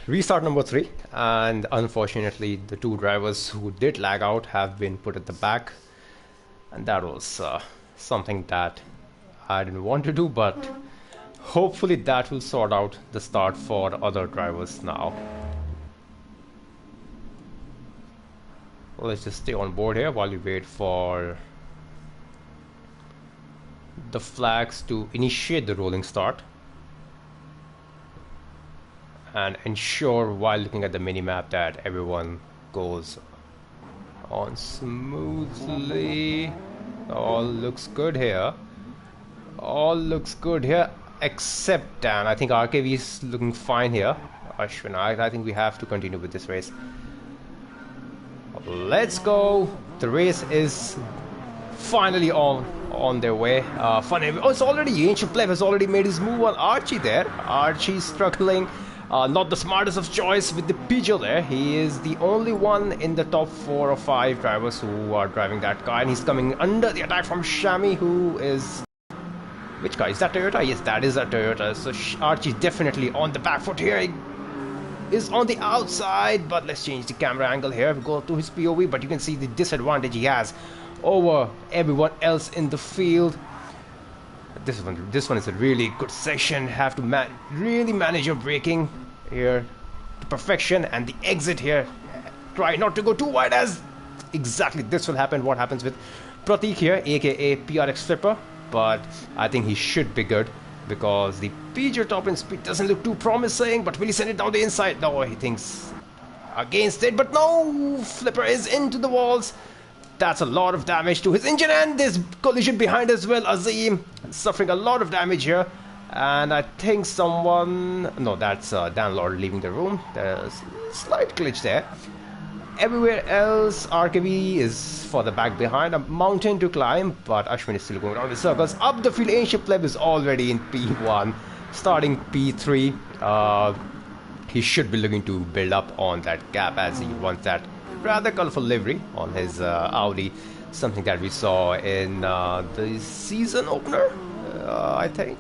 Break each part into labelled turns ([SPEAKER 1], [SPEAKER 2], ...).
[SPEAKER 1] Restart number 3, and unfortunately the two drivers who did lag out have been put at the back, and that was something that I didn't want to do, but hopefully that will sort out the start for other drivers now. Let's just stay on board here while we wait for the flags to initiate the rolling start and ensure while looking at the mini-map that everyone goes on smoothly. All looks good here. All looks good here except Dan. I think RKV is looking fine here. Ashwin, I think we have to continue with this race. Let's go. The race is finally on their way. It's already Ancient Pleb has already made his move on Archie there. Archie struggling. Not the smartest of choice with the Peugeot there. He is the only one in the top 4 or 5 drivers who are driving that car, and he's coming under the attack from Shami, who is... Which car? Is that Toyota? Yes, that is a Toyota. So Archie's definitely on the back foot here. He is on the outside, but let's change the camera angle here. We go to his POV, but you can see the disadvantage he has over everyone else in the field. This one is a really good section. Have to really manage your braking here to perfection, and the exit here. Try not to go too wide, as exactly this will happen. What happens with Pratik here, aka PRX Flipper, but I think he should be good because the Peugeot top end speed doesn't look too promising. But will he send it down the inside? No, he thinks against it, but no, Flipper is into the walls. That's a lot of damage to his engine, and there's collision behind as well. Azim suffering a lot of damage here, and I think someone... No, that's Dan Lord leaving the room. There's a slight glitch there. Everywhere else, RKV is further back behind, a mountain to climb, but Ashwin is still going around in circles. Up the field, Ancient Pleb is already in P1, starting P3. He should be looking to build up on that gap, as he wants that rather colorful livery on his Audi, something that we saw in the season opener, I think,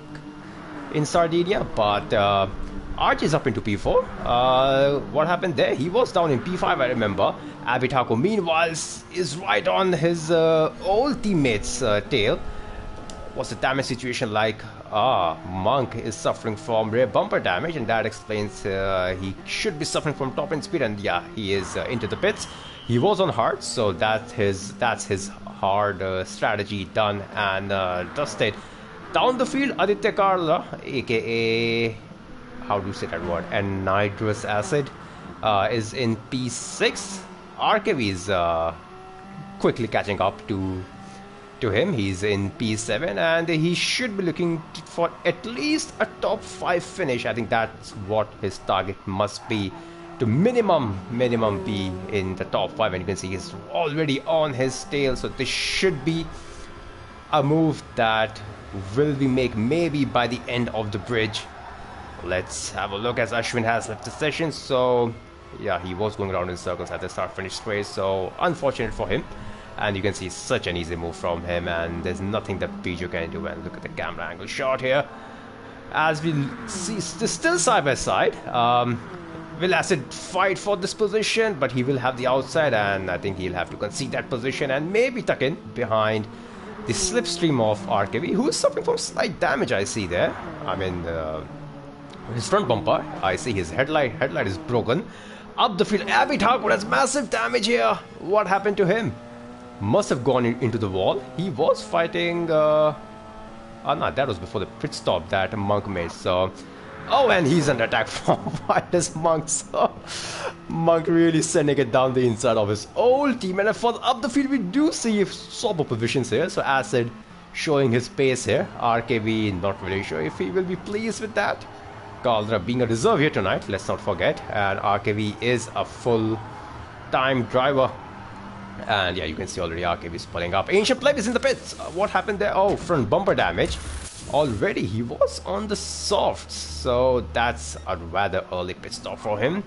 [SPEAKER 1] in Sardinia. But Arch is up into P4. What happened there? He was down in P5, I remember. Abitako, meanwhile, is right on his old teammate's tail. What's the damage situation like? Monk is suffering from rear bumper damage, and that explains he should be suffering from top end speed, and yeah, he is into the pits. He was on hard, so that's his hard strategy done and dusted. Down the field, Aditya Karla, aka, how do you say that word, anhydrous acid, is in P6. RKV is quickly catching up to him. He's in P7, and he should be looking for at least a top 5 finish. I think that's what his target must be, to minimum be in the top 5, and you can see he's already on his tail. So this should be a move that will be make maybe by the end of the bridge. Let's have a look, as Ashwin has left the session. So yeah, he was going around in circles at the start finish race, so unfortunate for him. And you can see such an easy move from him, and there's nothing that Peugeot can do. And look at the camera angle shot here, as we see still side by side. Will Acid fight for this position, but he will have the outside, and I think he'll have to concede that position and maybe tuck in behind the slipstream of RKV, who is suffering from slight damage. I see there. I mean, his front bumper. I see his headlight is broken. Up the field, Abby Tharkar has massive damage here. What happened to him? Must have gone into the wall. He was fighting... no, that was before the pit stop that Monk made. So, oh, and he's under attack from Wireless Monk. So, Monk really sending it down the inside of his old team. And for up the field, we do see swap of positions here. So, Acid showing his pace here. RKV, not really sure if he will be pleased with that. Caldra being a reserve here tonight, let's not forget. And RKV is a full-time driver. And yeah, you can see already RKV is pulling up. Ancient Pleb is in the pits. What happened there? Oh, front bumper damage. Already he was on the softs, so that's a rather early pit stop for him.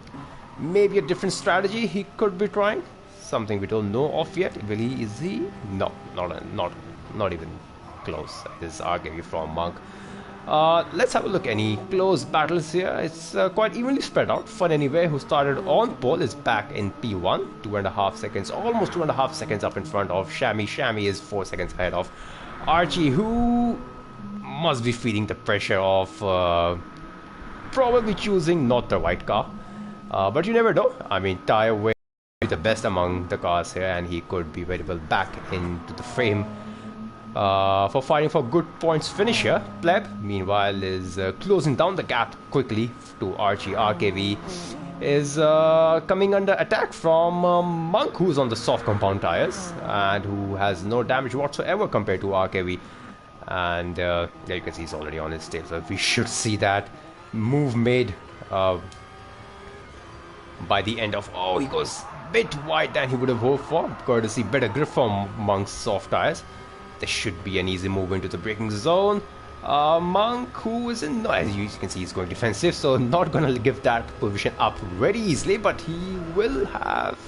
[SPEAKER 1] Maybe a different strategy he could be trying. Something we don't know of yet. Will he? Is he? No, not even close. This is RKV from Monk. Let's have a look. Any close battles here? It's quite evenly spread out. Fun Anyway, who started on pole, is back in P1. 2.5 seconds, almost 2.5 seconds up in front of Shammy. Shammy is 4 seconds ahead of Archie, who must be feeling the pressure of probably choosing not the right car. But you never know. I mean, Tyre will be the best among the cars here, and he could be very well back into the frame for fighting for good points finish here. Pleb, meanwhile, is closing down the gap quickly to Archie. RKV is coming under attack from Monk, who's on the soft compound tires and who has no damage whatsoever compared to RKV. And there you can see he's already on his tail, so we should see that move made by the end of... Oh, he goes a bit wide than he would have hoped for, courtesy better grip from Monk's soft tires. There should be an easy move into the braking zone. Monk, who is in... As you can see, he's going defensive, so not going to give that position up very easily, but he will have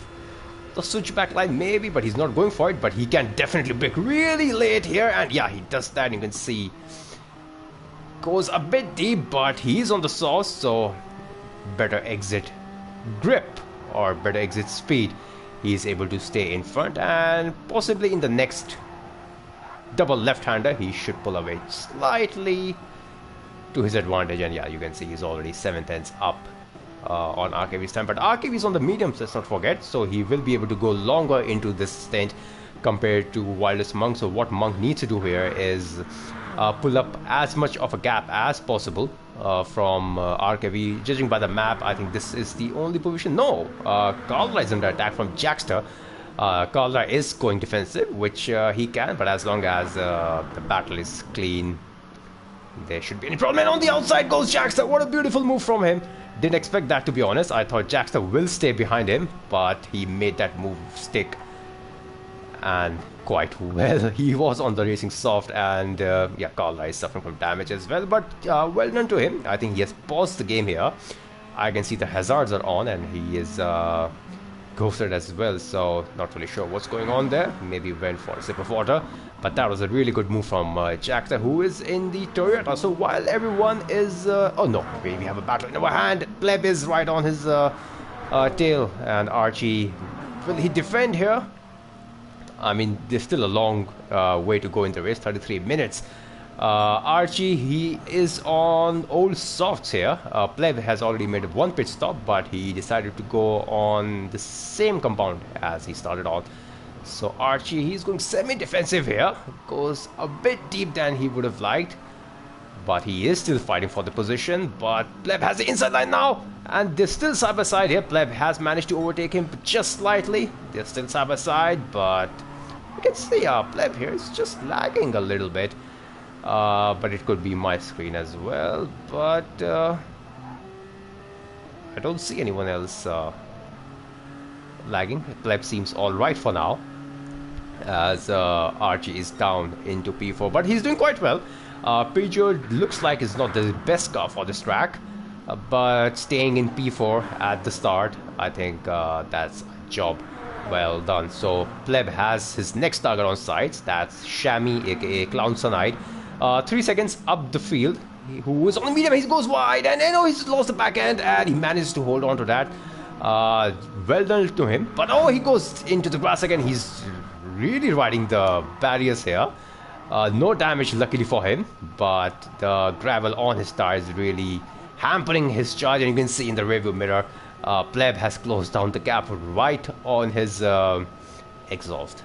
[SPEAKER 1] the switchback line maybe, but he's not going for it. But he can definitely brake really late here, and yeah, he does that. You can see goes a bit deep, but he's on the sauce, so better exit grip or better exit speed. He's able to stay in front, and possibly in the next double left-hander he should pull away slightly to his advantage. And yeah, you can see he's already 7/10 up on RKV's time, but RKV's on the mediums, let's not forget, so he will be able to go longer into this stint compared to Wildest Monk. So what Monk needs to do here is pull up as much of a gap as possible from RKV. Judging by the map, I think this is the only position. No, Carla is under attack from Jackster. Carla is going defensive, which he can, but as long as the battle is clean, there should be any problem. And on the outside goes Jackster. What a beautiful move from him. Didn't expect that, to be honest. I thought Jackster will stay behind him, but he made that move stick, and quite well. He was on the racing soft, and yeah, Carla is suffering from damage as well, but well done to him. I think he has paused the game here. I can see the hazards are on, and he is ghosted as well, so not really sure what's going on there. Maybe went for a sip of water, but that was a really good move from Jackster, who is in the Toyota. So while everyone is oh no, we have a battle in our hand. Pleb is right on his tail, and Archie, will he defend here? I mean, there's still a long way to go in the race, 33 minutes. Archie, he is on old softs here. Pleb has already made one pit stop, but he decided to go on the same compound as he started on. So Archie, he's going semi-defensive here. Goes a bit deep than he would have liked, but he is still fighting for the position. But Pleb has the inside line now, and they're still side by side here. Pleb has managed to overtake him just slightly. They're still side by side, but you can see Pleb here is just lagging a little bit. But it could be my screen as well. But I don't see anyone else lagging. Pleb seems alright for now, as Archie is down into P4, but he's doing quite well. Peugeot looks like it's not the best car for this track, but staying in P4 at the start, I think that's a job well done. So Pleb has his next target on sights. That's Shammy, aka Clown Sonite. 3 seconds up the field, who was on the medium. He goes wide, and he's lost the back end, and he managed to hold on to that. Well done to him. But oh, he goes into the grass again. He's really riding the barriers here. No damage, luckily for him, but the gravel on his tire is really hampering his charge, and you can see in the rearview mirror, Pleb has closed down the gap right on his exhaust.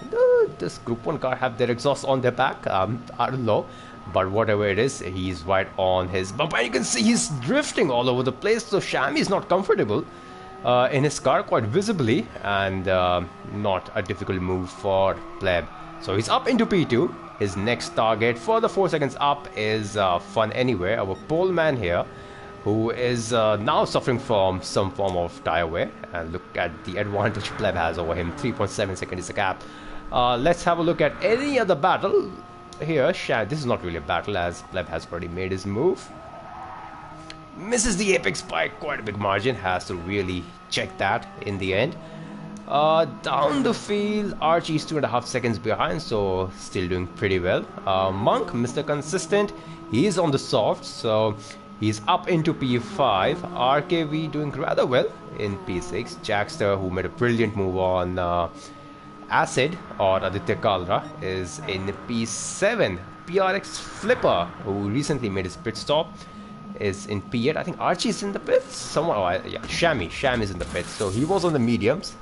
[SPEAKER 1] Does Group 1 car have their exhaust on their back? I don't know, but whatever it is, he's right on his bumper, and you can see he's drifting all over the place. So Shammy is not comfortable in his car, quite visibly, and not a difficult move for Pleb. So he's up into P2. His next target, further 4 seconds up, is Fun Anyway, our pole man here, who is now suffering from some form of tire wear. And look at the advantage Pleb has over him. 3.7 seconds is the gap. Let's have a look at any other battle here. This is not really a battle, as Pleb has already made his move. Misses the apex by quite a big margin. Has to really check that in the end. Down the field, Archie's 2.5 seconds behind, so still doing pretty well. Monk, Mr. Consistent, he's on the soft, so he's up into P5. RKV doing rather well in P6. Jackster, who made a brilliant move on Acid, or Aditya Kalra, is in P7. PRX Flipper, who recently made his pit stop, is in P8. I think Archie's in the pits. Shammy is in the pits, so he was on the mediums.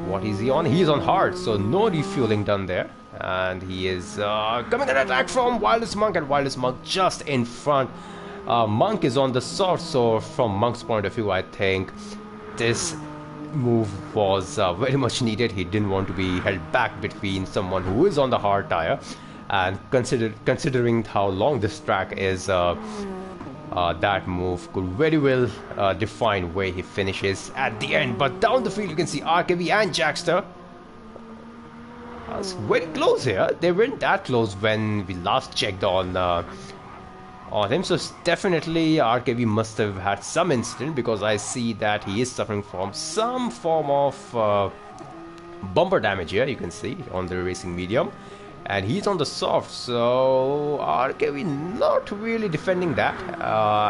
[SPEAKER 1] What is he on? He's on hard, so no refueling done there. And he is coming an attack from Wildest Monk, and Wildest Monk just in front. Monk is on the soft, so from Monk's point of view, I think this move was very much needed. He didn't want to be held back between someone who is on the hard tire, and considering how long this track is, that move could very well define where he finishes at the end. But down the field you can see RKV and Jackster. It's very close here. They weren't that close when we last checked on him, so definitely RKV must have had some incident, because I see that he is suffering from some form of bumper damage here, you can see on the racing medium. And he's on the soft, so RKV not really defending that,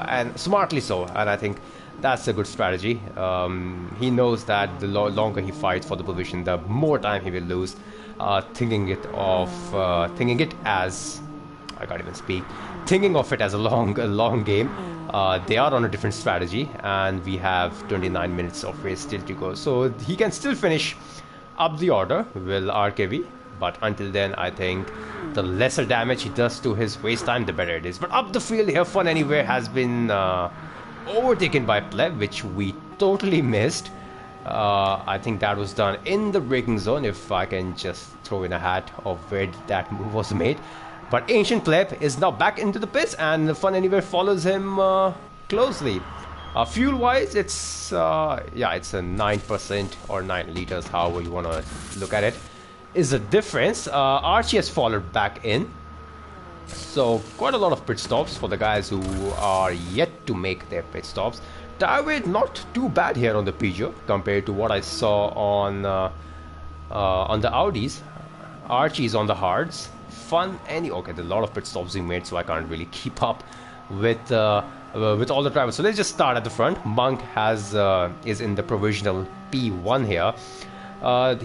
[SPEAKER 1] and smartly so. And I think that's a good strategy. He knows that the longer he fights for the position, the more time he will lose. Thinking of it as a long game. They are on a different strategy, and we have 29 minutes of race still to go, so he can still finish up the order, will RKV. But until then, I think the lesser damage he does to his waste time, the better it is. But up the field here, Fun Anywhere has been overtaken by Pleb, which we totally missed. I think that was done in the braking zone, if I can just throw in a hat of where that move was made. But Ancient Pleb is now back into the pits, and Fun Anywhere follows him closely. Fuel-wise, it's a 9% or 9 liters, however you want to look at it, is a difference. Archie has followed back in, so quite a lot of pit stops for the guys who are yet to make their pit stops. Tire weight not too bad here on the Peugeot compared to what I saw on the Audis. Archie's on the hards. Okay, there's a lot of pit stops being made, so I can't really keep up with all the drivers. So let's just start at the front. Monk is in the provisional P1 here.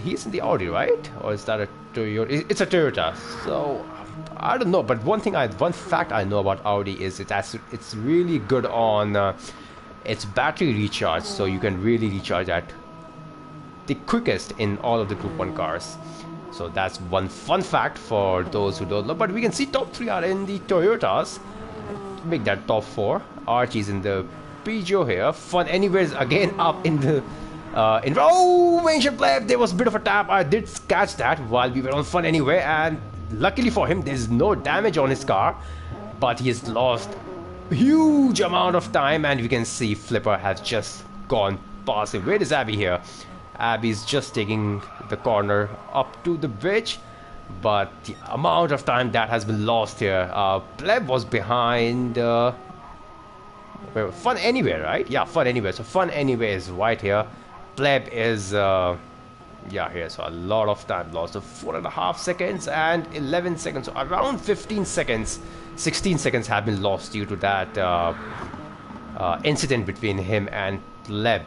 [SPEAKER 1] He's in the Audi, right? Or is that a Toyota? It's a Toyota. So I don't know, but one fact I know about Audi is it's really good on its battery recharge. So you can really recharge at the quickest in all of the Group 1 cars. So that's one fun fact for those who don't know. But we can see top 3 are in the Toyotas. Make that top 4. Archie's in the Peugeot here. Fun Anywhere's again up in the Ancient Pleb, there was a bit of a tap. I did catch that while we were on Fun Anyway, and luckily for him, there's no damage on his car, but he has lost a huge amount of time, and we can see Flipper has just gone past him. Where is Abby here? Abby's just taking the corner up to the bridge, but the amount of time that has been lost here. Pleb was behind Fun Anywhere, right? Yeah, Fun Anywhere. So Fun Anywhere is right here. Pleb is here, so a lot of time lost. So 4.5 seconds and 11 seconds, so around 15 seconds, 16 seconds have been lost due to that incident between him and Pleb.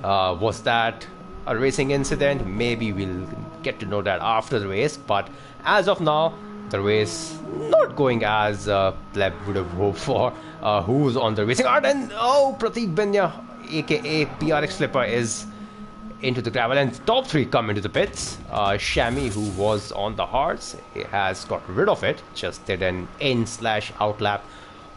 [SPEAKER 1] Was that a racing incident? Maybe we'll get to know that after the race, but as of now, the race not going as Pleb would have hoped for. Who's on the racing art? And Prateek Benya, aka PRX Flipper, is into the gravel, and top 3 come into the pits. Shammy, who was on the hards, he has got rid of it, just did an in/out lap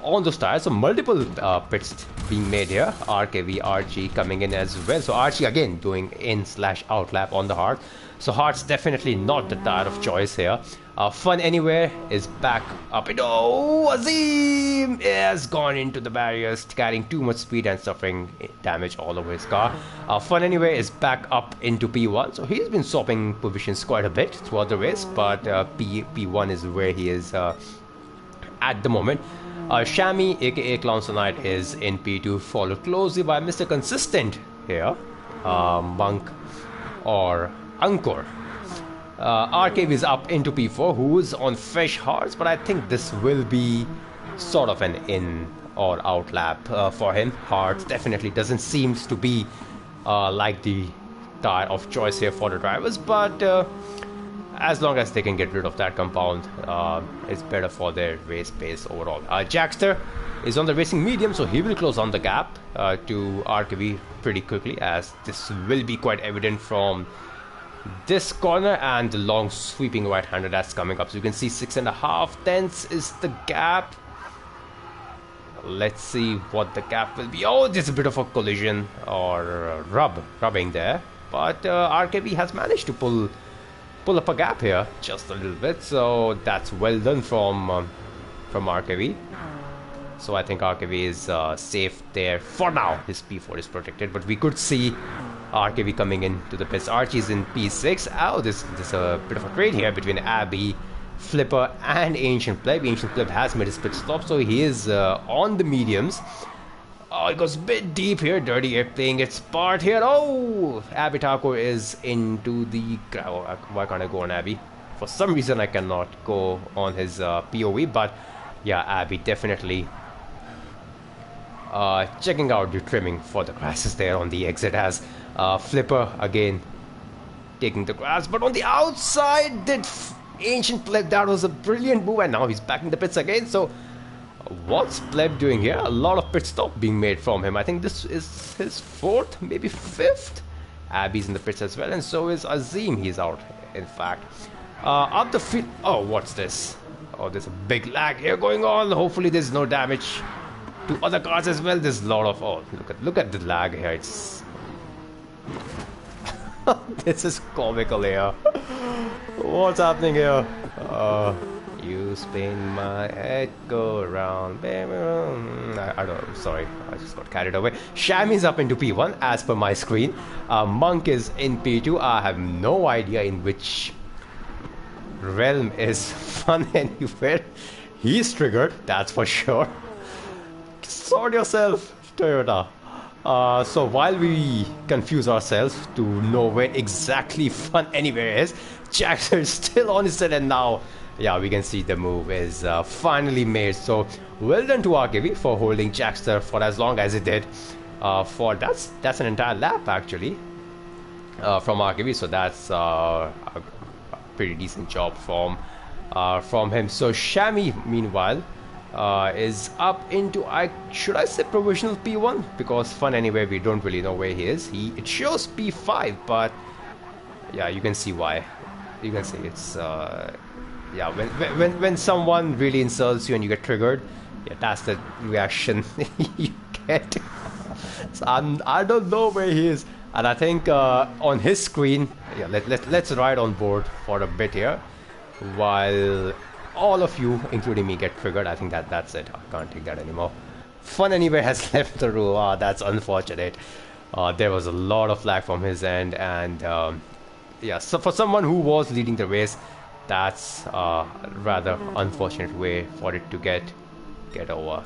[SPEAKER 1] on those tires. So multiple pits being made here. RKV, Archie coming in as well. So Archie again doing in/out lap on the hard. So hard's definitely not the tire of choice here. Fun Anywhere is back up. Azim has gone into the barriers, carrying too much speed and suffering damage all over his car. Fun Anywhere is back up into P1, so he's been swapping positions quite a bit throughout the race, but P1 is where he is at the moment. Shammy, aka Clownsonite, is in P2, followed closely by Mr. Consistent here Monk or Angkor. RKV is up into P4, who's on fresh hearts, but I think this will be sort of an in or out lap for him. Hearts definitely doesn't seem to be like the tire of choice here for the drivers, but as long as they can get rid of that compound, it's better for their race pace overall. Jackster is on the racing medium, so he will close on the gap to RKV pretty quickly, as this will be quite evident from this corner and the long sweeping right-hander that's coming up. So you can see 6.5 tenths is the gap. Let's see what the gap will be. Oh, there's a bit of a collision or rubbing there, but RKV has managed to pull up a gap here just a little bit, so that's well done from RKV. So I think RKV is safe there for now. His P4 is protected, but we could see RKV coming into the pits. Archie's in P6. Oh, there's a bit of a trade here between Abby, Flipper and Ancient Pleb. Ancient Pleb has made his pit stop, so he is on the mediums. Oh, it goes a bit deep here. Dirty Air playing its part here. Oh, Abby Taco is into the... Oh, why can't I go on Abby? For some reason I cannot go on his POV, but yeah, Abby definitely checking out the trimming for the grasses there on the exit, as Flipper again taking the grass, but on the outside did Ancient Pleb. That was a brilliant move, and now he's back in the pits again. So what's Pleb doing here? A lot of pit stop being made from him. I think this is his 4th, maybe 5th. Abby's in the pits as well, and so is Azim. He's out, in fact. Up the field. Oh, what's this? Oh, there's a big lag here going on. Hopefully there's no damage to other cars as well. There's a lot of... Oh, look at the lag here. It's... This is comical here. What's happening here? You spin my head, go around, baby. I don't know, sorry, I just got carried away. Shammy's up into P1 as per my screen. Monk is in P2. I have no idea in which realm is Fun Anywhere. He's triggered, that's for sure. Sort yourself, Toyota. So while we confuse ourselves to know where exactly Fun Anywhere is, Jackson is still on his set, and now, yeah, we can see the move is finally made. So well done to RKV for holding Jackster for as long as it did. For that's an entire lap actually from RKV. So that's a pretty decent job from him. So Shammy, meanwhile, is up into, should I say provisional P1, because Fun Anywhere we don't really know where he is. It shows P5, but yeah, you can see why. You can see it's yeah, when someone really insults you and you get triggered, yeah, that's the reaction you get. So I don't know where he is, and I think on his screen, yeah, let's ride on board for a bit here while all of you, including me, get triggered. I think that's it. I can't take that anymore. Fun Anywhere has left the room. Ah, that's unfortunate. There was a lot of lag from his end, and yeah, so for someone who was leading the race, that's a rather unfortunate way for it to get over.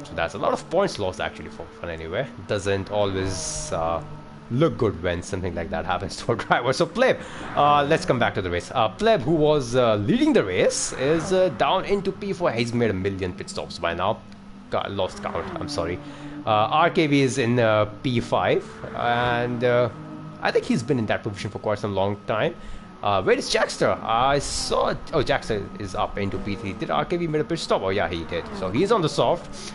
[SPEAKER 1] So that's a lot of points lost actually for Fun Anywhere. Doesn't always look good when something like that happens to a driver. So Pleb, let's come back to the race. Pleb, who was leading the race, is down into P4. He's made 1 million pit stops by now. Lost count, I'm sorry. RKV is in P5, and I think he's been in that position for quite some long time. Where is Jackster? I saw... Oh, Jackster is up into P3. Did RKV made a pit stop? Oh yeah, he did. So he's on the soft.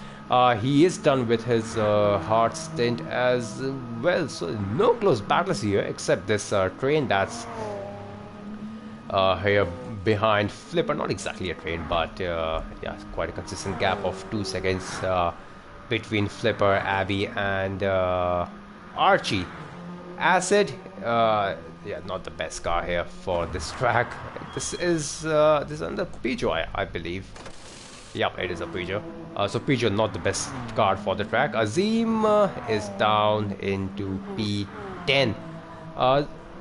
[SPEAKER 1] He is done with his hard stint as well. So no close battles here, except this train that's here behind Flipper. Not exactly a train, but yeah, quite a consistent gap of 2 seconds between Flipper, Abby, and Archie. Acid, yeah, not the best car here for this track. This is under Peugeot, I believe. Yep, it is a Peugeot. So Peugeot not the best car for the track. Azim is down into P10.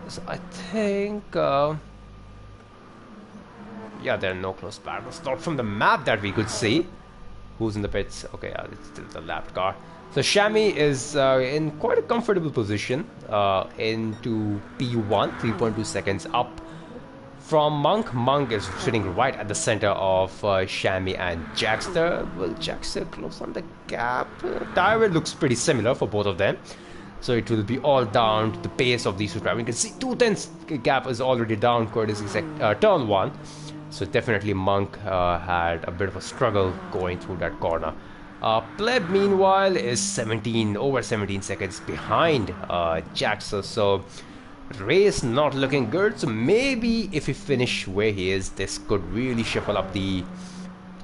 [SPEAKER 1] So I think yeah, there are no close battles. Not from the map that we could see. Who's in the pits? Okay, it's still the lapped car. So Shami is in quite a comfortable position into P1, 3.2 seconds up from Monk. Monk is sitting right at the center of Shami and Jackster. Will Jackster close on the gap? Tire looks pretty similar for both of them. So it will be all down to the pace of these two drivers. You can see 2/10 gap is already down courtesy turn 1. So definitely Monk had a bit of a struggle going through that corner. Pleb meanwhile is over 17 seconds behind Jackson. So race not looking good. So maybe if he finish where he is, this could really shuffle up the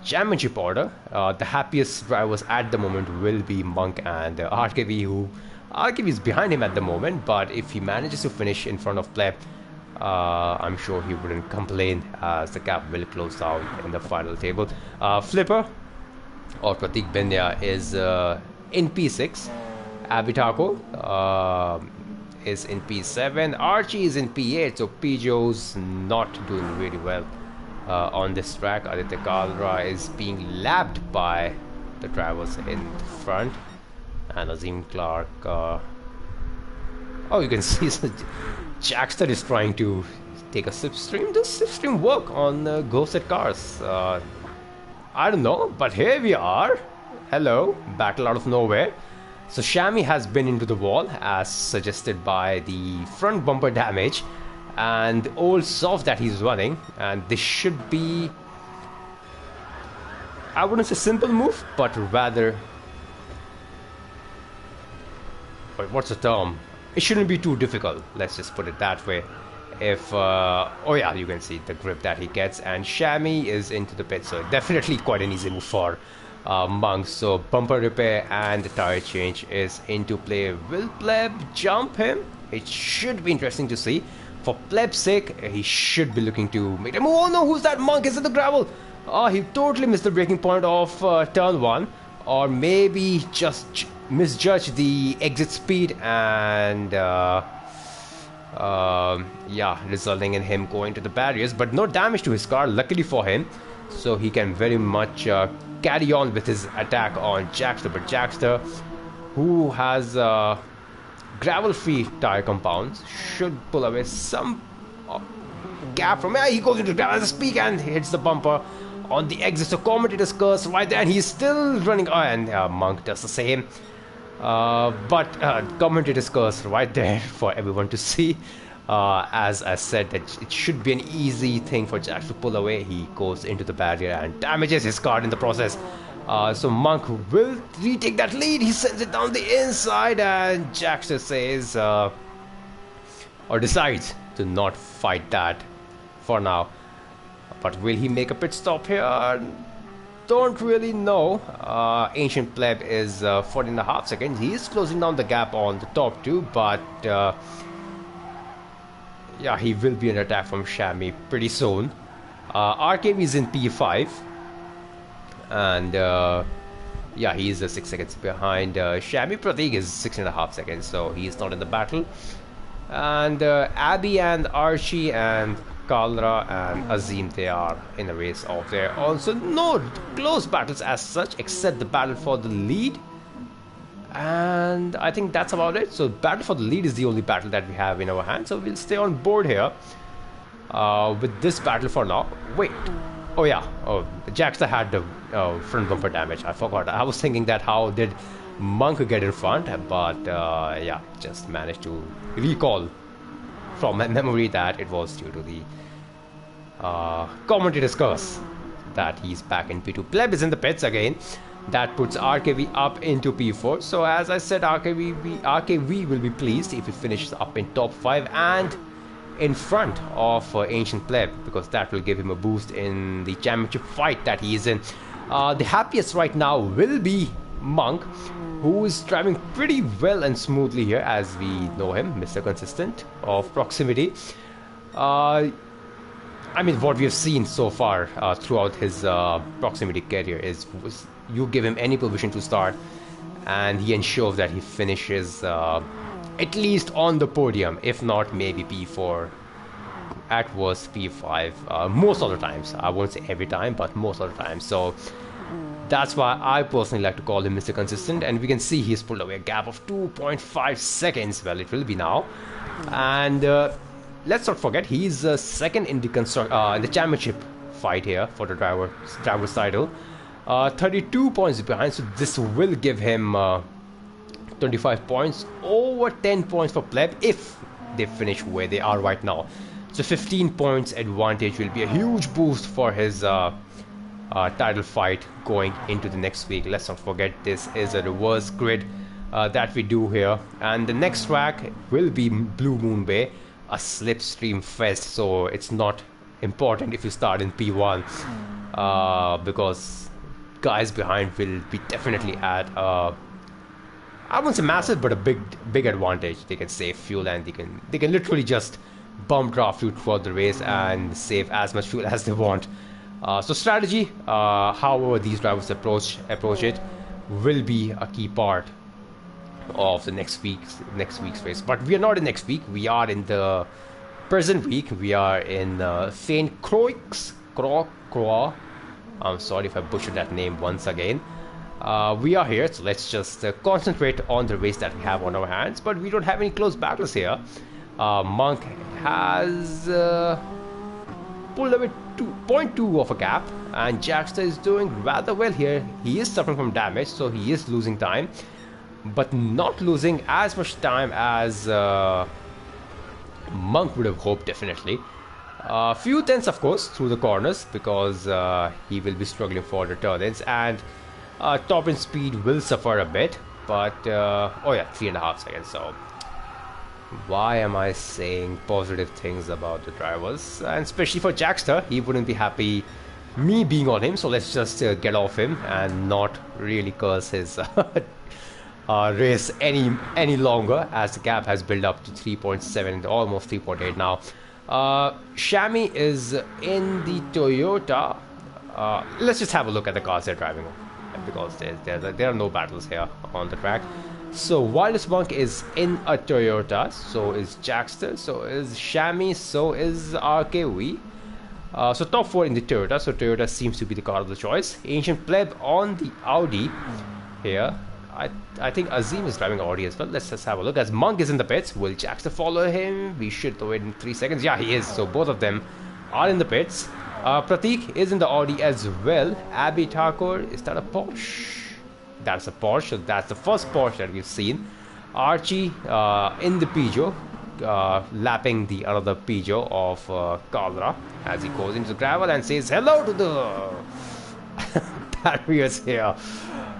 [SPEAKER 1] championship order. The happiest drivers at the moment will be Monk and RKV, RKV is behind him at the moment, but if he manages to finish in front of Pleb, I'm sure he wouldn't complain, as the gap will close down in the final table. Flipper or Pratik Bindya is in P6. Abitako is in P7. Archie is in P8. So Pijo's not doing really well on this track. Aditya Kalra is being lapped by the drivers in front. And Azim Clark. Oh, you can see Jackster is trying to take a slipstream. Does slipstream work on ghosted cars? I don't know, but here we are. Hello, battle out of nowhere. So Shami has been into the wall as suggested by the front bumper damage and the old soft that he's running, and this should be, I wouldn't say simple move, but rather, what's the term? It shouldn't be too difficult, let's just put it that way. If oh yeah, you can see the grip that he gets, and Shami is into the pit, so definitely quite an easy move for Monk. So bumper repair and the tire change is into play. Will Pleb jump him? It should be interesting to see. For Pleb's sake, he should be looking to make him. Oh no, who's that? Monk is in the gravel. Oh, he totally missed the braking point of turn 1, or maybe just misjudged the exit speed, and yeah, resulting in him going to the barriers, but no damage to his car, luckily for him, so he can very much carry on with his attack on Jackster. But Jackster, who has gravel-free tire compounds, should pull away some gap from he goes into gravel as a speak and hits the bumper on the exit. So commentator's curse right there, and he's still running, and Monk does the same. But commentator's curse right there for everyone to see. As I said, that it should be an easy thing for Jack to pull away. He goes into the barrier and damages his car in the process. So Monk will retake that lead. He sends it down the inside, and Jackster says, or decides to not fight that for now. But will he make a pit stop here? Don't really know. Ancient Pleb is 14.5 seconds. He is closing down the gap on the top two, but yeah, he will be an attack from Shami pretty soon. RKV is in P5, and yeah, he is 6 seconds behind Shami. Pratik is 6.5 seconds, so he is not in the battle. And Abby and Archie and Kalra and Azim, they are in a race of their own. So no close battles as such, except the battle for the lead. And I think that's about it. So battle for the lead is the only battle that we have in our hands. So we'll stay on board here with this battle for now. Wait. Oh yeah. Oh, Jackster had the front bumper damage. I forgot. I was thinking that how did Monk get in front, but yeah, just managed to recall from my memory that it was due to the commentator's curse that he's back in P2. Pleb is in the pits again. That puts RKV up into P4. So as I said, RKV will be pleased if he finishes up in top 5 and in front of Ancient Pleb, because that will give him a boost in the championship fight that he is in. The happiest right now will be Monk, who is driving pretty well and smoothly here, as we know him, Mr. Consistent of proximity. I mean, what we have seen so far throughout his proximity career is you give him any position to start and he ensures that he finishes at least on the podium, if not maybe P4, at worst P5, most of the times. I won't say every time, but most of the time. So That's why I personally like to call him Mr. Consistent. And we can see he's pulled away a gap of 2.5 seconds. Well, it will be now. And let's not forget, he's second in the championship fight here for the driver's title. 32 points behind, so this will give him 25 points, over 10 points for Pleb if they finish where they are right now. So 15 points advantage will be a huge boost for his title fight going into the next week. Let's not forget, this is a reverse grid that we do here, and the next track will be Blue Moon Bay, a slipstream fest, so it's not important if you start in P1 because guys behind will be definitely at I won't say massive, but a big advantage. They can save fuel, and they can literally just bump draft you throughout the race and save as much fuel as they want. So strategy, however these drivers approach it, will be a key part of the next week's race. But we are not in next week. We are in the present week. We are in Sainte Croix. I'm sorry if I butchered that name once again. We are here, so let's just concentrate on the race that we have on our hands. But we don't have any close battles here. Monk has pulled away 2.2 of a gap, and Jackster is doing rather well here. He is suffering from damage, so he is losing time, but not losing as much time as Monk would have hoped, definitely. A few tenths, of course, through the corners, because he will be struggling for the turn-ins, and top end speed will suffer a bit, but oh yeah, 3.5 seconds. So why am I saying positive things about the drivers? And especially for Jackster, he wouldn't be happy me being on him, so let's just get off him and not really curse his race any longer, as the gap has built up to 3.7, almost 3.8 now. Shami is in the Toyota. Let's just have a look at the cars they're driving, because there are no battles here on the track. So Wildest Monk is in a Toyota, so is Jackster, so is Shami, so is RKV. So top 4 in the Toyota, so Toyota seems to be the car of the choice. Ancient Pleb on the Audi here. I think Azim is driving Audi as well. Let's just have a look, as Monk is in the pits. Will Jackster follow him? We should wait in 3 seconds. Yeah, he is, so both of them are in the pits. Pratik is in the Audi as well. Abby Thakur, is that a Porsche? That's a Porsche, so that's the first Porsche that we've seen. Archie in the Peugeot, lapping the other Peugeot of Caldera, as he goes into the gravel and says hello to the barriers here.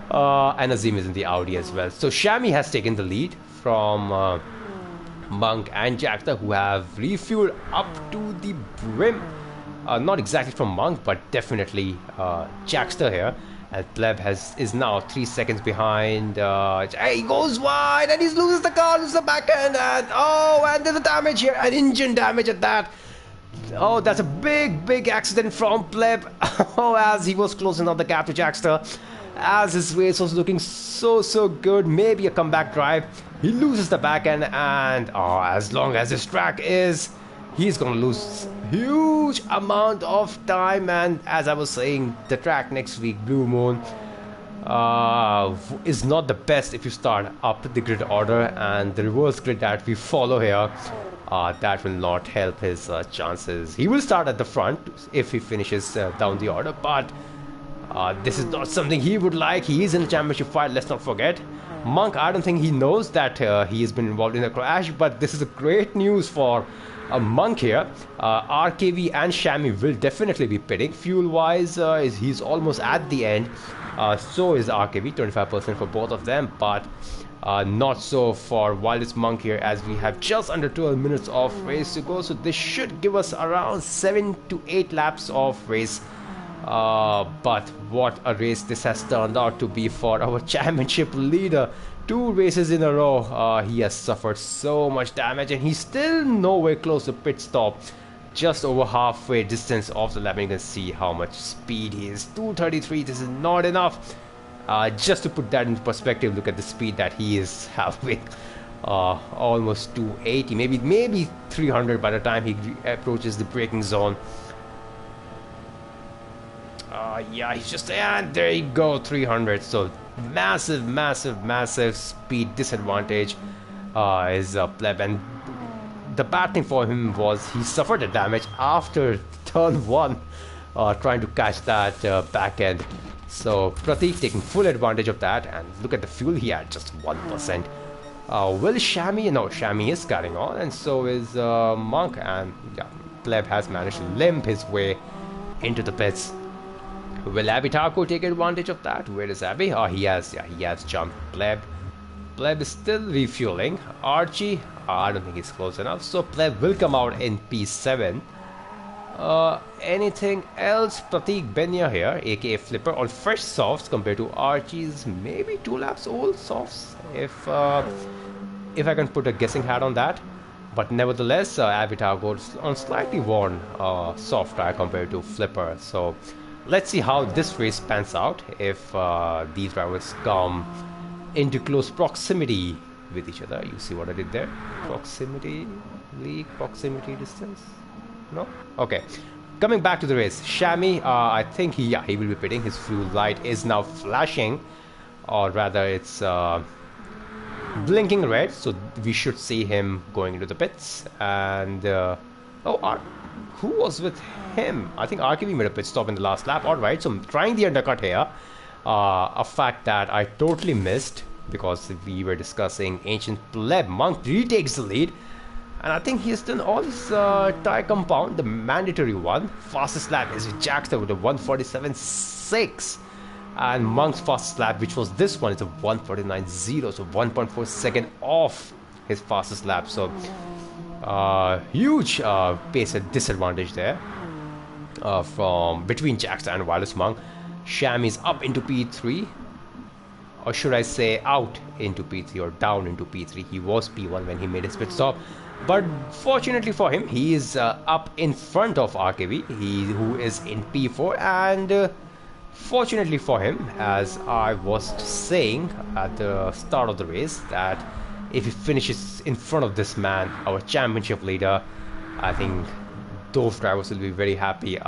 [SPEAKER 1] And Azim is in the Audi as well. So Shami has taken the lead from Monk and Jackster, who have refueled up to the brim. Not exactly from Monk, but definitely Jackster here. And Pleb is now 3 seconds behind. He goes wide, and he loses the car, loses the back end, and there's a damage here, an engine damage at that. Oh, that's a big accident from Pleb. Oh, as he was closing up the gap to Jackster, as his race was looking so good, maybe a comeback drive. He loses the back end, and as long as this track is, he's gonna lose huge amount of time. And as I was saying, the track next week, Blue Moon, is not the best if you start up the grid order, and the reverse grid that we follow here, that will not help his chances. He will start at the front if he finishes down the order, but this is not something he would like. He is in a championship fight, let's not forget. Monk, I don't think he knows that he has been involved in a crash, but this is a great news for Monk here. RKV and Shami will definitely be pitting. Fuel wise, he's almost at the end. So is RKV, 25% for both of them, but not so for Wildest Monk here, as we have just under 12 minutes of race to go. So this should give us around 7 to 8 laps of race. But what a race this has turned out to be for our championship leader. 2 races in a row, he has suffered so much damage, and he's still nowhere close to pit stop. Just over halfway distance of the lap, and you can see how much speed he is. 233, this is not enough. Just to put that into perspective, look at the speed that he is having. Almost 280, maybe 300 by the time he approaches the braking zone. Yeah, he's just, and there you go, 300. So massive speed disadvantage is Pleb, and the bad thing for him was he suffered the damage after turn 1, trying to catch that back end. So Pratik taking full advantage of that, and look at the fuel he had, just 1%. Will Shammy? No, Shammy is carrying on, and so is Monk, and yeah, Pleb has managed to limp his way into the pits. Will Abby Taco take advantage of that? Where is Abby? Oh, he has jumped. Pleb is still refueling. Archie, I don't think he's close enough, so Pleb will come out in P7. Anything else? Pratik Benya here, aka Flipper, on fresh softs compared to Archie's maybe 2 laps old softs, if I can put a guessing hat on that. But nevertheless, Avatar goes on slightly worn soft tire compared to Flipper. So let's see how this race pans out if these drivers come into close proximity with each other. You see what I did there? Proximity, league, proximity, distance. No? Okay. Coming back to the race, Shammy, I think he will be pitting. His fuel light is now flashing, or rather it's blinking red, so we should see him going into the pits. And who was with him? I think RKB made a pit stop in the last lap. Alright, so I'm trying the undercut here, a fact that I totally missed because we were discussing Ancient Pleb. Monk retakes the lead, and I think he has done all his tire compound, the mandatory one. Fastest lap is Jackster with a 147.6. And Monk's fastest lap, which was this one, is a 149.0, so 1.4 second off his fastest lap. So huge pace disadvantage there from between Jackster and Wireless Monk. Shammy's up into P3, or should I say out into P3 or down into P3. He was P1 when he made his pit stop, but fortunately for him, he is up in front of RKB, who is in P4, and fortunately for him, as I was saying at the start of the race, that if he finishes in front of this man, our championship leader, I think those drivers will be very happy.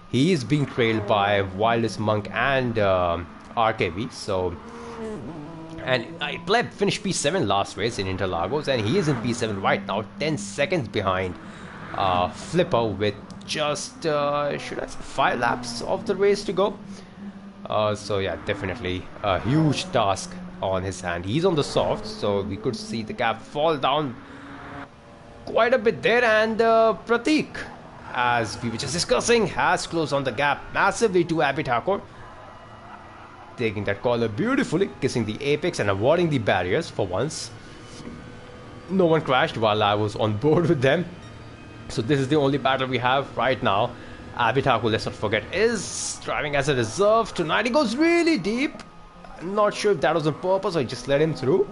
[SPEAKER 1] He is being trailed by Wildest Monk and RKB, so... And Pleb finished P7 last race in Interlagos, and he is in P7 right now, 10 seconds behind Flipper with just, should I say, 5 laps of the race to go. So yeah, definitely a huge task on his hand. He's on the soft, so we could see the gap fall down quite a bit there, and Pratik, as we were just discussing, has closed on the gap massively to Abitakor, taking that corner beautifully, kissing the apex and avoiding the barriers for once. No one crashed while I was on board with them. So this is the only battle we have right now. Abitaku, let's not forget, is driving as a reserve tonight. He goes really deep. I'm not sure if that was on purpose or just let him through.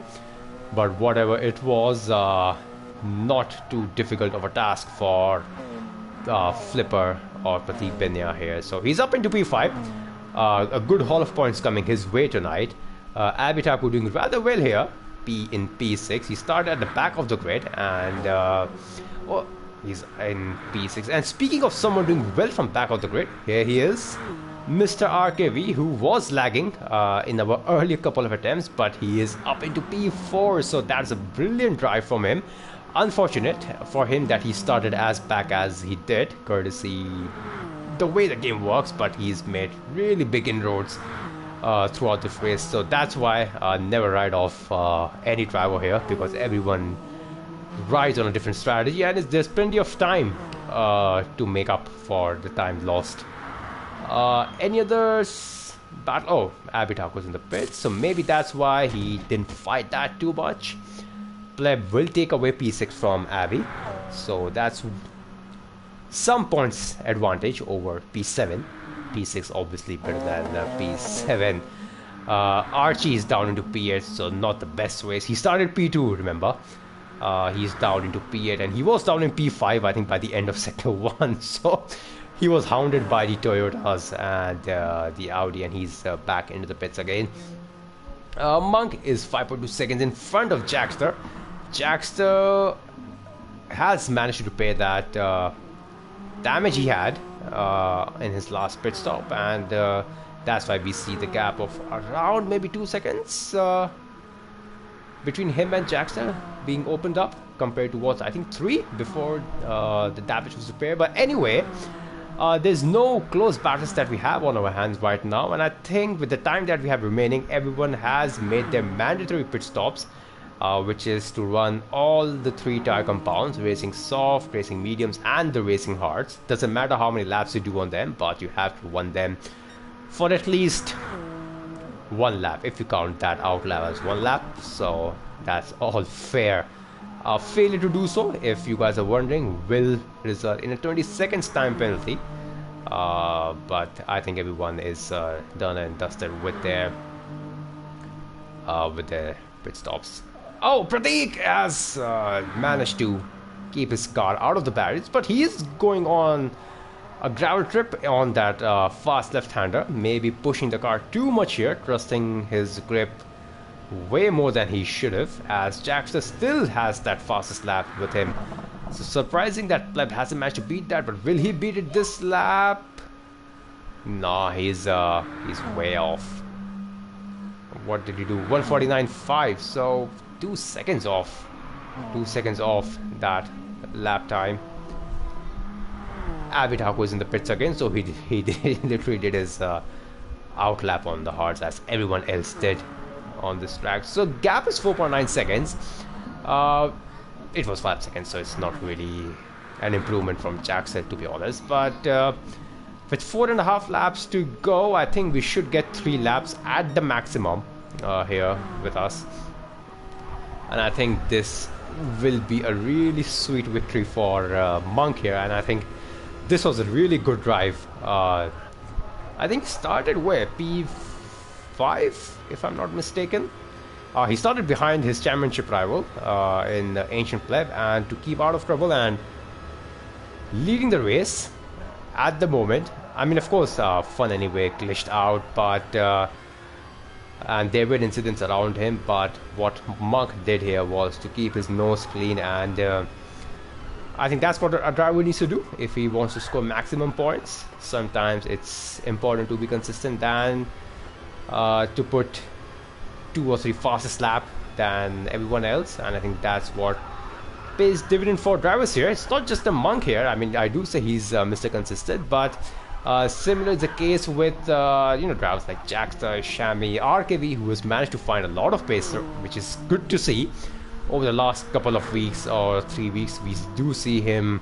[SPEAKER 1] But whatever it was, not too difficult of a task for Flipper or Pratik Benya here. So he's up into P5. A good haul of points coming his way tonight. Abitaku doing rather well here. In P6. He started at the back of the grid, and he's in P6. And speaking of someone doing well from back of the grid, here he is, Mr. RKV, who was lagging in our earlier couple of attempts, but he is up into P4, so that's a brilliant drive from him. Unfortunate for him that he started as back as he did, courtesy the way the game works, but he's made really big inroads throughout this race. So that's why never ride off any driver here, because everyone rides on a different strategy, and there's plenty of time to make up for the time lost. Any others? Oh, Abitak was in the pits, so maybe that's why he didn't fight that too much. Pleb will take away P6 from Abby, so that's some points advantage over P7. P6 obviously better than P7. Archie is down into P8, so not the best race. He started P2, remember. He's down into P8, and he was down in P5, I think, by the end of Sector 1. So he was hounded by the Toyotas and the Audi, and he's back into the pits again. Monk is 5.2 seconds in front of Jackster. Jackster has managed to repair that damage he had in his last pit stop, and that's why we see the gap of around maybe 2 seconds between him and Jackson being opened up, compared to what I think 3 before the damage was repaired. But anyway, there's no close battles that we have on our hands right now, and I think with the time that we have remaining, everyone has made their mandatory pit stops, which is to run all the 3 tire compounds: racing soft, racing mediums, and the racing hards. Doesn't matter how many laps you do on them, but you have to run them for at least 1 lap, if you count that out lap as 1 lap. So that's all fair. Failure to do so, if you guys are wondering, will result in a 20 seconds time penalty. But I think everyone is done and dusted with their pit stops. Oh, Prateek has managed to keep his car out of the barriers, but he is going on a gravel trip on that fast left-hander, maybe pushing the car too much here, trusting his grip way more than he should have, as Jackster still has that fastest lap with him. So surprising that Pleb hasn't managed to beat that, but will he beat it this lap? No, he's way off. What did he do? 149.5, so 2 seconds off. 2 seconds off that lap time. Abitaku is in the pits again, so he literally did his out lap on the hards as everyone else did on this track. So gap is 4.9 seconds. It was 5 seconds, so it's not really an improvement from Jackson, to be honest. But with 4.5 laps to go, I think we should get 3 laps at the maximum here with us. And I think this will be a really sweet victory for Monk here. And I think this was a really good drive. I think he started where? P5, if I'm not mistaken. He started behind his championship rival in Ancient Pleb, and to keep out of trouble and leading the race at the moment. I mean, of course, Fun anyway glitched out, but and there were incidents around him. But what Monk did here was to keep his nose clean, and I think that's what a driver needs to do if he wants to score maximum points. Sometimes it's important to be consistent than to put 2 or 3 fastest lap than everyone else, and I think that's what pays dividend for drivers here. It's not just a Monk here. I mean, I do say he's Mr. Consistent, but similar is the case with drivers like Jackster, Shami, RKV, who has managed to find a lot of pace, which is good to see. Over the last couple of weeks or 3 weeks, we do see him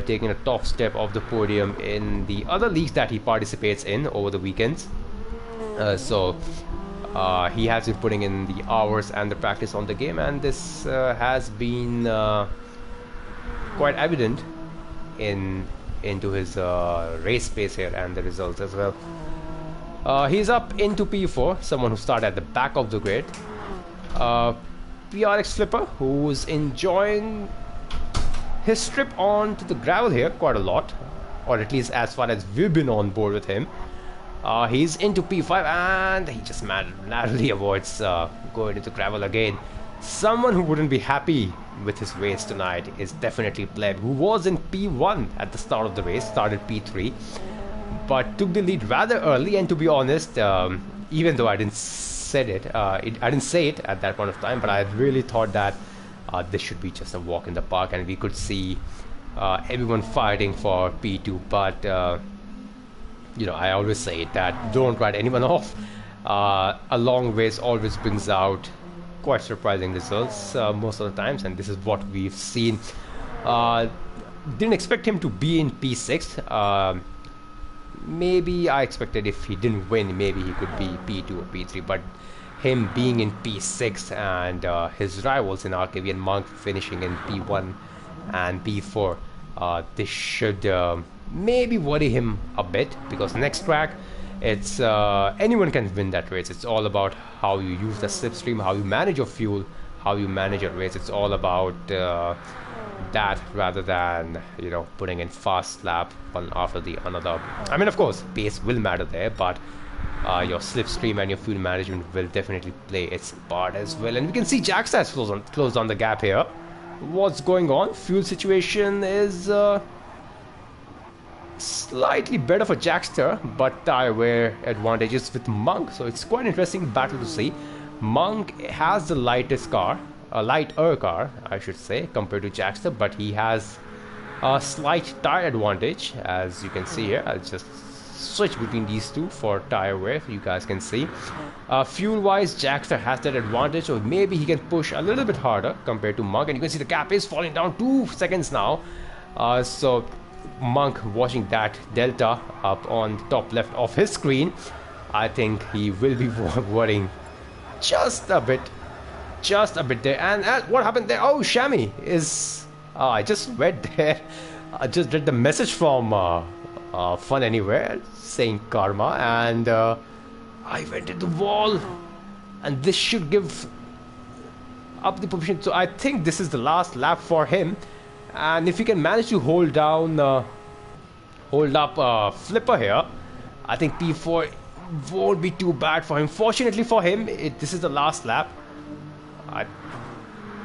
[SPEAKER 1] taking a top step of the podium in the other leagues that he participates in over the weekends. So he has been putting in the hours and the practice on the game, and this has been quite evident into his race pace here and the results as well. He's up into P4, someone who started at the back of the grid. PRX Flipper, who's enjoying his trip onto the gravel here quite a lot, or at least as far as we've been on board with him. He's into P5, and he just narrowly avoids going into gravel again. Someone who wouldn't be happy with his race tonight is definitely Pleb, who was in P1 at the start of the race, started P3, but took the lead rather early. And to be honest, even though I didn't say it at that point of time, but I really thought that this should be just a walk in the park, and we could see everyone fighting for P2. But I always say that don't write anyone off. A long race always brings out quite surprising results most of the times, and this is what we've seen. Didn't expect him to be in P6. Maybe I expected if he didn't win, maybe he could be P2 or P3, but him being in P6 and his rivals in RKV and Monk finishing in P1 and P4, this should maybe worry him a bit, because next track, it's anyone can win that race. It's all about how you use the slipstream, how you manage your fuel, how you manage your race. It's all about that rather than putting in fast lap one after the another. I mean, of course, pace will matter there, but your slipstream and your fuel management will definitely play its part as well. And we can see Jackster has closed on the gap here. What's going on? Fuel situation is slightly better for Jackster, but tire wear advantages with Monk. So it's quite interesting battle to see. Monk has the lightest car, a lighter car, I should say, compared to Jackster, but he has a slight tire advantage, as you can see here. I'll just switch between these two for tire wear, so you guys can see. Fuel-wise, Jackster has that advantage, so maybe he can push a little bit harder compared to Monk, and you can see the gap is falling down 2 seconds now. So Monk watching that delta up on the top left of his screen, I think he will be worrying just a bit there. And what happened there? Oh, Shami is I just read there, I just read the message from Fun Anywhere saying karma, and I went into the wall, and this should give up the position. So I think this is the last lap for him, and if he can manage to hold up Flipper here, I think P4 won't be too bad for him. Fortunately for him, this is the last lap.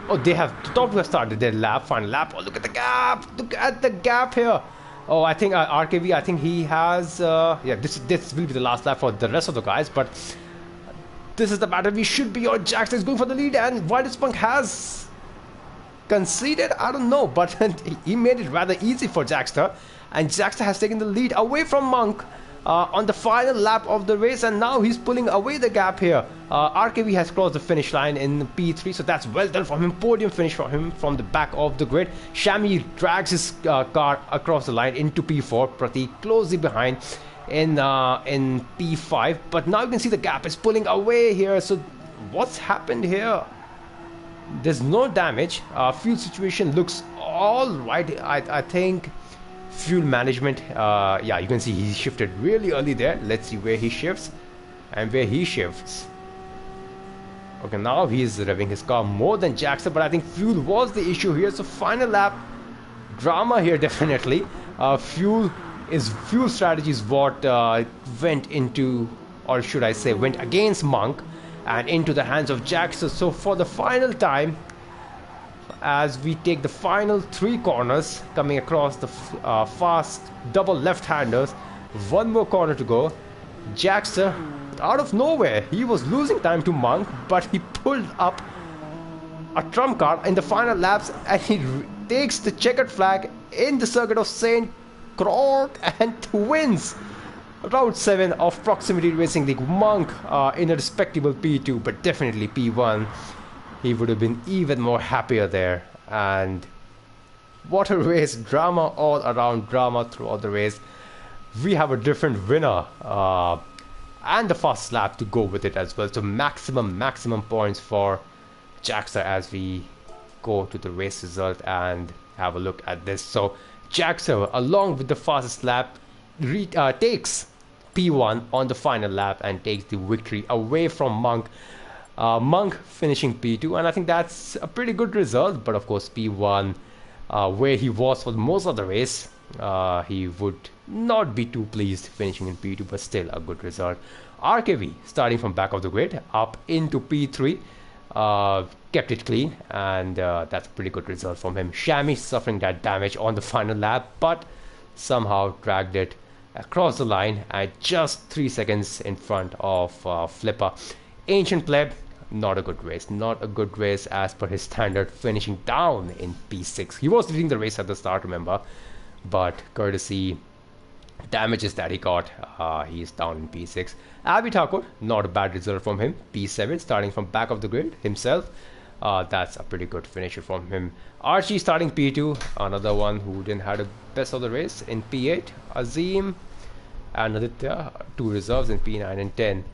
[SPEAKER 1] Oh, they have the top have started their lap, final lap. Oh, look at the gap! Look at the gap here. Oh, I think RKV, I think he has yeah, this will be the last lap for the rest of the guys, but this is the battle we should be on. Jackster is going for the lead, and Spunk has conceded, I don't know, but he made it rather easy for Jackster, and Jackster has taken the lead away from Monk on the final lap of the race, and now he's pulling away the gap here. RKV has crossed the finish line in P3, so that's well done from him. Podium finish for him from the back of the grid. Shami drags his car across the line into P4. Pratik closely behind in P5, but now you can see the gap is pulling away here. So what's happened here? There's no damage. Fuel situation looks all right. I think fuel management, yeah, you can see he shifted really early there. Let's see where he shifts and where he shifts. Okay, now he's revving his car more than Jackson, but I think fuel was the issue here. So final lap drama here, definitely. Fuel strategy is what went into, or should I say went against Monk and into the hands of Jackson. So for the final time, as we take the final 3 corners coming across the fast double left-handers, one more corner to go. Jackster, out of nowhere, he was losing time to Monk, but he pulled up a trump card in the final laps, and he takes the checkered flag in the circuit of Sainte Croix and wins round 7 of Proximity Racing League. Monk in a respectable P2, but definitely P1. He would have been even more happier there. And what a race. Drama all around, drama throughout the race. We have a different winner and the fast lap to go with it as well. So maximum points for Jackster as we go to the race result and have a look at this. So Jackster, along with the fastest lap, takes P1 on the final lap and takes the victory away from Monk. Monk finishing P2, and I think that's a pretty good result. But of course P1, where he was for most of the race, he would not be too pleased finishing in P2, but still a good result. RKV starting from back of the grid up into P3, kept it clean, and that's a pretty good result from him. Shami suffering that damage on the final lap, but somehow dragged it across the line at just 3 seconds in front of Flipper. Ancient Pleb, not a good race as per his standard, finishing down in P6. He was leading the race at the start, remember, but courtesy damages that he got, he's down in P6. Abhi Thakur, not a bad result from him, P7, starting from back of the grid himself. That's a pretty good finisher from him. Archie starting P2, another one who didn't have the best of the race in P8. Azim and Aditya, 2 reserves in P9 and 10.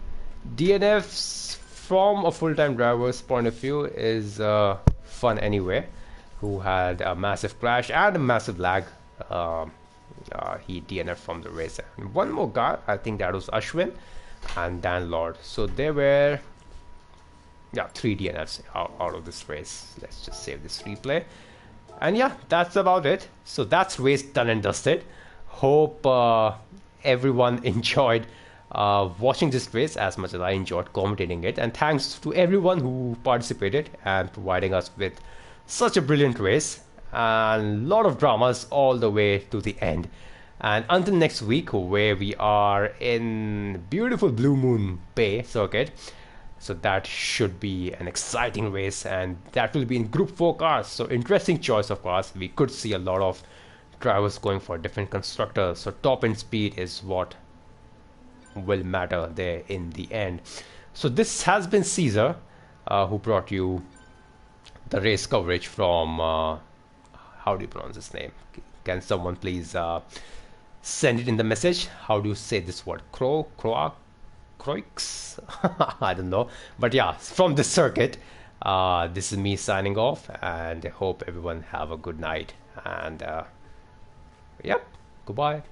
[SPEAKER 1] DNFs from a full-time driver's point of view is Fun Anyway, who had a massive crash and a massive lag. He DNF'd from the race. And one more guy, I think that was Ashwin and Dan Lord. So there were 3 DNFs out of this race. Let's just save this replay. And yeah, that's about it. So that's race done and dusted. Hope everyone enjoyed watching this race as much as I enjoyed commentating it, and thanks to everyone who participated and providing us with such a brilliant race and a lot of dramas all the way to the end. And until next week, where we are in beautiful Blue Moon Bay circuit. So that should be an exciting race, and that will be in Group 4 cars. So interesting choice of cars. We could see a lot of drivers going for different constructors. So top end speed is what will matter there in the end. So this has been Caesar, who brought you the race coverage from, how do you pronounce his name? Can someone please send it in the message? How do you say this word? Croix? I don't know. But yeah, from the circuit, this is me signing off, and I hope everyone have a good night. And yep, goodbye.